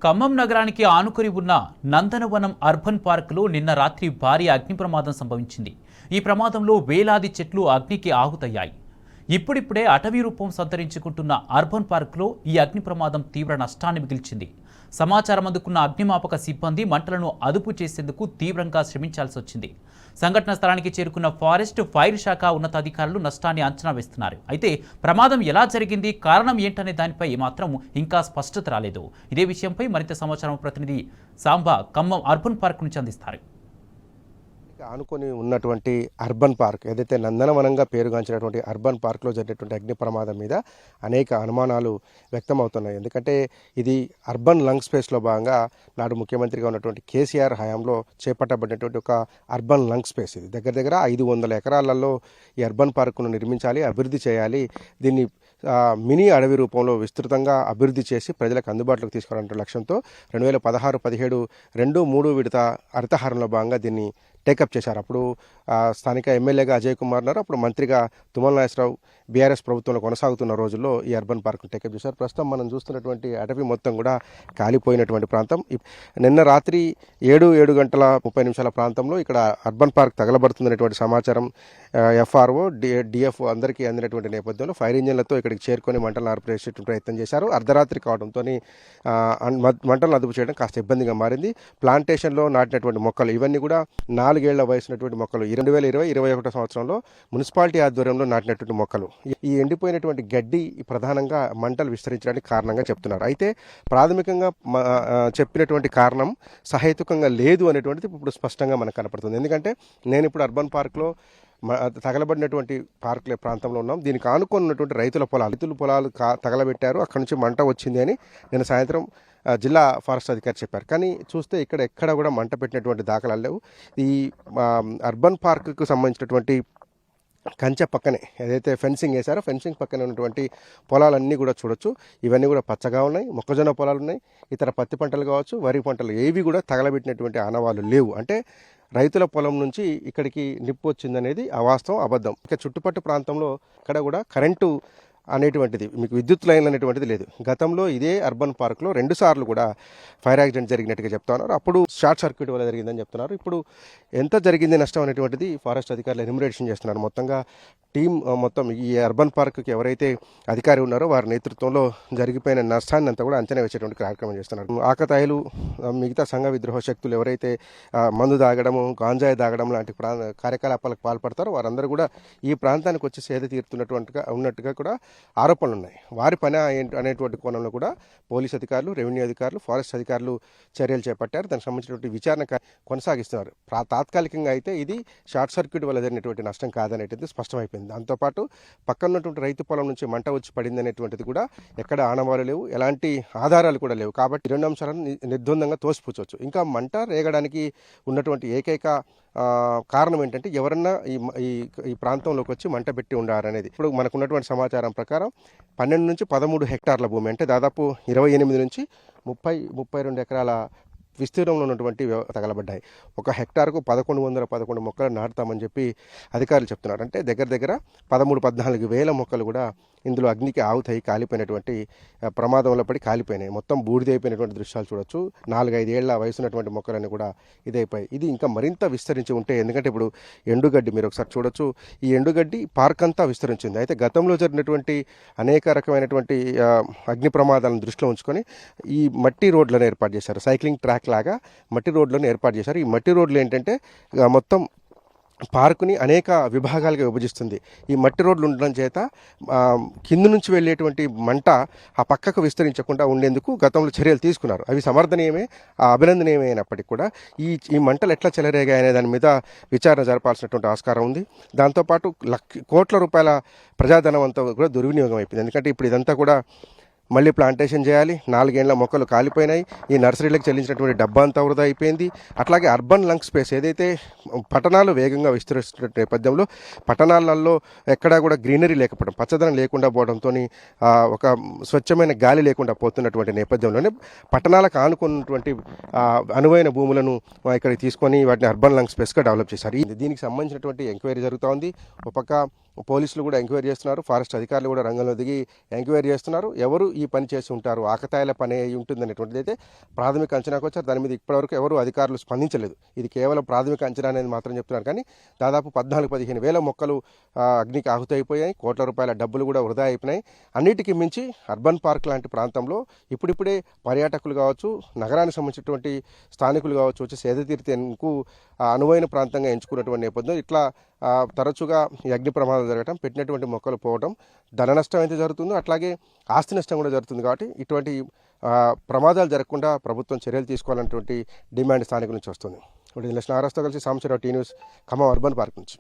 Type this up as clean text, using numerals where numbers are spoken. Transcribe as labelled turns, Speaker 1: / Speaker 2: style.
Speaker 1: ఖమ్మం నగరానికి ఆనుకుని ఉన్న నందనవనం అర్బన్ పార్కులో నిన్న రాత్రి భారీ అగ్ని ప్రమాదం సంభవించింది. ఈ ప్రమాదంలో వేలాది చెట్లు అగ్నికి ఆహుతయ్యాయి. ఇప్పుడిప్పుడే అటవీ రూపం సంతరించుకుంటున్న అర్బన్ పార్కులో ఈ అగ్ని ప్రమాదం తీవ్ర నష్టాన్ని మిగిల్చింది. సమాచారం అందుకున్న అగ్నిమాపక సిబ్బంది మంటలను అదుపు చేసేందుకు తీవ్రంగా శ్రమించాల్సి వచ్చింది. సంఘటన స్థలానికి చేరుకున్న ఫారెస్ట్ ఫైర్ శాఖ ఉన్నతాధికారులు నష్టాన్ని అంచనా వేస్తున్నారు. అయితే ప్రమాదం ఎలా జరిగింది, కారణం ఏంటనే దానిపై మాత్రం ఇంకా స్పష్టత రాలేదు. ఇదే విషయంపై మరింత సమాచారం ప్రతినిధి సాంబా ఖమ్మం అర్బన్ పార్క్ నుంచి అందిస్తారు.
Speaker 2: ఆనుకొని ఉన్నటువంటి అర్బన్ పార్క్ ఏదైతే నందనవనంగా పేరుగాంచినటువంటి అర్బన్ పార్క్లో జరిగినటువంటి అగ్ని ప్రమాదం మీద అనేక అనుమానాలు వ్యక్తమవుతున్నాయి. ఎందుకంటే ఇది అర్బన్ లంగ్ స్పేస్లో భాగంగా నాడు ముఖ్యమంత్రిగా ఉన్నటువంటి కేసీఆర్ హయాంలో చేపట్టబడినటువంటి ఒక అర్బన్ లంగ్ స్పేస్. ఇది దగ్గర దగ్గర 500 ఎకరాలలో ఈ అర్బన్ పార్కును నిర్మించాలి, అభివృద్ధి చేయాలి. దీన్ని మినీ అడవి రూపంలో విస్తృతంగా అభివృద్ధి చేసి ప్రజలకు అందుబాటులోకి తీసుకురావాలనే లక్ష్యంతో 2016-17 2-3 విడత హరితహారంలో భాగంగా దీన్ని టేకప్ చేశారు. అప్పుడు స్థానిక ఎమ్మెల్యేగా అజయ్ కుమార్ ఉన్నారు, అప్పుడు మంత్రిగా తుమ్మల నాగేశ్వరరావు బీఆర్ఎస్ ప్రభుత్వంలో కొనసాగుతున్న రోజుల్లో ఈ అర్బన్ పార్క్ను టేకప్ చేశారు. ప్రస్తుతం మనం చూస్తున్నటువంటి అటవీ మొత్తం కూడా కాలిపోయినటువంటి ప్రాంతం. నిన్న రాత్రి 7 గంటల 30 నిమిషాల ప్రాంతంలో ఇక్కడ అర్బన్ పార్క్ తగలబడుతుందనేటువంటి సమాచారం ఎఫ్ఆర్ఓ డిఎఫ్ అందరికీ అందినటువంటి నేపథ్యంలో ఫైర్ ఇంజన్లతో ఇక్కడికి చేరుకొని మంటలను ఆర్పేసే ప్రయత్నం చేశారు. అర్ధరాత్రి కావడంతో మంటలను అదుపు చేయడం కాస్త ఇబ్బందిగా మారింది. ప్లాంటేషన్లో నాటినటువంటి మొక్కలు ఇవన్నీ కూడా 4 ఏళ్ల వయసున్నటువంటి మొక్కలు 2020-21 సంవత్సరంలో మున్సిపాలిటీ ఆధ్వర్యంలో నాటినటువంటి మొక్కలు. ఈ ఎండిపోయినటువంటి గడ్డి ప్రధానంగా మంటలు విస్తరించడానికి కారణంగా చెప్తున్నారు. అయితే ప్రాథమికంగా చెప్పినటువంటి కారణం సహేతుకంగా లేదు అనేటువంటిది ఇప్పుడు స్పష్టంగా మనకు కనపడుతుంది. ఎందుకంటే నేను ఇప్పుడు అర్బన్ పార్క్లో తగలబడినటువంటి పార్కుల ప్రాంతంలో ఉన్నాం. దీనికి ఆనుకొని ఉన్నటువంటి రైతుల పొలాలు తగలబెట్టారు, అక్కడి నుంచి మంట వచ్చింది అని నిన్న సాయంత్రం జిల్లా ఫారెస్ట్ అధికారి చెప్పారు. కానీ చూస్తే ఎక్కడ కూడా మంట పెట్టినటువంటి దాఖలాలు లేవు. ఈ అర్బన్ పార్కుకు సంబంధించినటువంటి కంచె పక్కనే ఏదైతే ఫెన్సింగ్ వేశారో ఫెన్సింగ్ పక్కనే ఉన్నటువంటి పొలాలన్నీ కూడా చూడొచ్చు. ఇవన్నీ కూడా పచ్చగా ఉన్నాయి, మొక్కజొన్న పొలాలు ఉన్నాయి, ఇతర పత్తి పంటలు కావచ్చు, వరి పంటలు ఏవి కూడా తగలబెట్టినటువంటి ఆనవాళ్ళు లేవు. అంటే రైతుల పొలం నుంచి ఇక్కడికి నిప్పు వచ్చిందనేది అవాస్తవం, అబద్ధం. ఇక చుట్టుపట్టు ప్రాంతంలో ఇక్కడ కూడా కరెంటు అనేటువంటిది, మీకు విద్యుత్ లైన్ అనేటువంటిది లేదు. గతంలో ఇదే అర్బన్ పార్క్లో 2 సార్లు కూడా ఫైర్ యాక్సిడెంట్ జరిగినట్టుగా చెప్తా ఉన్నారు. అప్పుడు షార్ట్ సర్క్యూట్ వల్ల జరిగిందని చెప్తున్నారు. ఇప్పుడు ఎంత జరిగింది నష్టం అనేటువంటిది ఫారెస్ట్ అధికారులు ఎన్యూమరేషన్ చేస్తున్నారు. మొత్తంగా టీం మొత్తం ఈ అర్బన్ పార్క్కి ఎవరైతే అధికారి ఉన్నారో వారి నేతృత్వంలో జరిగిపోయిన నష్టాన్ని అంతా కూడా అంచనా వేసేటువంటి కార్యక్రమం చేస్తున్నారు. ఆకతాయిలు, మిగతా సంఘ విద్రోహ శక్తులు ఎవరైతే మందు తాగడము, గాంజాయి తాగడం లాంటి కార్యకలాపాలకు పాల్పడతారో వారందరూ కూడా ఈ ప్రాంతానికి వచ్చి సేద ఉన్నట్టుగా కూడా ఆరోపణలు ఉన్నాయి. వారి పని అనేటువంటి కోణంలో కూడా పోలీస్ అధికారులు, రెవెన్యూ అధికారులు, ఫారెస్ట్ అధికారులు చర్యలు చేపట్టారు. దానికి సంబంధించినటువంటి విచారణ కొనసాగిస్తున్నారు. తాత్కాలికంగా అయితే ఇది షార్ట్ సర్క్యూట్ వల్ల జరిగినటువంటి నష్టం కాదనేది స్పష్టమైపోయింది. దాంతోపాటు పక్కన ఉన్నటువంటి రైతు పొలం నుంచి మంట వచ్చి పడింది అనేటువంటిది కూడా ఎక్కడ ఆనవాళ్ళు లేవు, ఎలాంటి ఆధారాలు కూడా లేవు. కాబట్టి 2 అంశాలను నిర్ద్వందంగా తోసిపుచ్చవచ్చు. ఇంకా మంట రేగడానికి ఉన్నటువంటి ఏకైక కారణం ఏంటంటే ఎవరన్నా ఈ ప్రాంతంలోకి వచ్చి మంట పెట్టి ఉండారనేది. ఇప్పుడు మనకు ఉన్నటువంటి సమాచారం ప్రకారం 12 నుంచి 13 హెక్టార్ల భూమి, అంటే దాదాపు 28 నుంచి 32 ఎకరాల విస్తీర్ణంలో ఉన్నటువంటి తగలబడ్డాయి. 1 హెక్టార్కు 1111 మొక్కలు నాటుతామని చెప్పి అధికారులు చెప్తున్నారు. అంటే దగ్గర 13-14 వేల మొక్కలు కూడా ఇందులో అగ్నికి ఆవుతాయి, కాలిపోయినటువంటి ప్రమాదంలో పడి కాలిపోయినాయి. మొత్తం బూడిదైపోయినటువంటి దృశ్యాలు చూడొచ్చు. 4-5 ఏళ్ల వయసున్నటువంటి మొక్కలన్నీ కూడా ఇదైపోయాయి. ఇది ఇంకా మరింత విస్తరించి ఉంటే, ఎందుకంటే ఇప్పుడు ఎండుగడ్డి మీరు ఒకసారి చూడొచ్చు, ఈ ఎండుగడ్డి పార్క్ అంతా విస్తరించింది. అయితే గతంలో జరిగినటువంటి అనేక రకమైనటువంటి అగ్ని ప్రమాదాలను దృష్టిలో ఉంచుకొని ఈ మట్టి రోడ్లను ఏర్పాటు చేశారు. సైక్లింగ్ ట్రాక్ లాగా మట్టి రోడ్లను ఏర్పాటు చేశారు. ఈ మట్టి రోడ్లు ఏంటంటే మొత్తం పార్కుని అనేక విభాగాలుగా విభజిస్తుంది. ఈ మట్టి రోడ్లు ఉండడం చేత కింద నుంచి వెళ్ళేటువంటి మంట ఆ పక్కకు విస్తరించకుండా ఉండేందుకు గతంలో చర్యలు తీసుకున్నారు. అవి సమర్థనీయమే, అభినందనీయమే అయినప్పటికీ కూడా ఈ మంటలు ఎట్లా చెలరేగాయి అనే దాని మీద విచారణ జరపాల్సినటువంటి ఆస్కారం ఉంది. దాంతోపాటు కోట్ల రూపాయల ప్రజాధనం అంతా కూడా దుర్వినియోగం అయిపోయింది. ఎందుకంటే ఇప్పుడు ఇదంతా కూడా మళ్ళీ ప్లాంటేషన్ చేయాలి, 4 ఏళ్ల మొక్కలు కాలిపోయినాయి, ఈ నర్సరీలకు చెల్లించినటువంటి డబ్బా అంతా వృధా అయిపోయింది. అట్లాగే అర్బన్ లంగ్ స్పేస్ ఏదైతే పట్టణాలు వేగంగా విస్తరిస్తున్న నేపథ్యంలో పట్టణాలలో ఎక్కడా కూడా గ్రీనరీ లేకపోవడం, పచ్చదనం లేకుండా పోవడంతో ఒక స్వచ్ఛమైన గాలి లేకుండా పోతున్నటువంటి నేపథ్యంలోనే పట్టణాలకు ఆనుకున్నటువంటి అనువైన భూములను ఇక్కడికి తీసుకొని వాటిని అర్బన్ లంగ్ స్పేస్గా డెవలప్ చేశారు. దీనికి సంబంధించినటువంటి ఎంక్వైరీ జరుగుతూ ఉంది. ఒక పక్క పోలీసులు కూడా ఎంక్వైరీ చేస్తున్నారు, ఫారెస్ట్ అధికారులు కూడా రంగంలో దిగి ఎంక్వైరీ చేస్తున్నారు. ఎవరు ఈ పని చేసి ఉంటారు, ఆకతాయిల పని అయి ఉంటుంది అనేటువంటిది అయితే ప్రాథమిక అంచనాకు వచ్చారు. దాని మీద ఇప్పటివరకు ఎవరు అధికారులు స్పందించలేదు. ఇది కేవలం ప్రాథమిక అంచనా అనేది మాత్రం చెప్తున్నారు. కానీ దాదాపు 14-15 వేల మొక్కలు అగ్నికి ఆహుతైపోయాయి. కోట్ల రూపాయల డబ్బులు కూడా వృధా అయిపోయినాయి. అన్నిటికీ మించి అర్బన్ పార్క్ లాంటి ప్రాంతంలో ఇప్పుడిప్పుడే పర్యాటకులు కావచ్చు, నగరానికి సంబంధించినటువంటి స్థానికులు కావచ్చు వచ్చి సేద తీర్థేందుకు అనువైన ప్రాంతంగా ఎంచుకున్నటువంటి నేపథ్యంలో ఇట్లా తరచుగా ఈ అగ్ని ప్రమాదాలు జరగడం, పెట్టినటువంటి మొక్కలు పోవడం, ధన నష్టం అయితే జరుగుతుందో అట్లాగే ఆస్తి నష్టం కూడా జరుగుతుంది. కాబట్టి ఇటువంటి ప్రమాదాలు జరగకుండా ప్రభుత్వం చర్యలు తీసుకోవాలన్నటువంటి డిమాండ్ స్థానికుల నుంచి వస్తుంది. ఇప్పుడు నాగరాజుతో కలిసి Sambasivarao, T News, Khammam urban park నుంచి.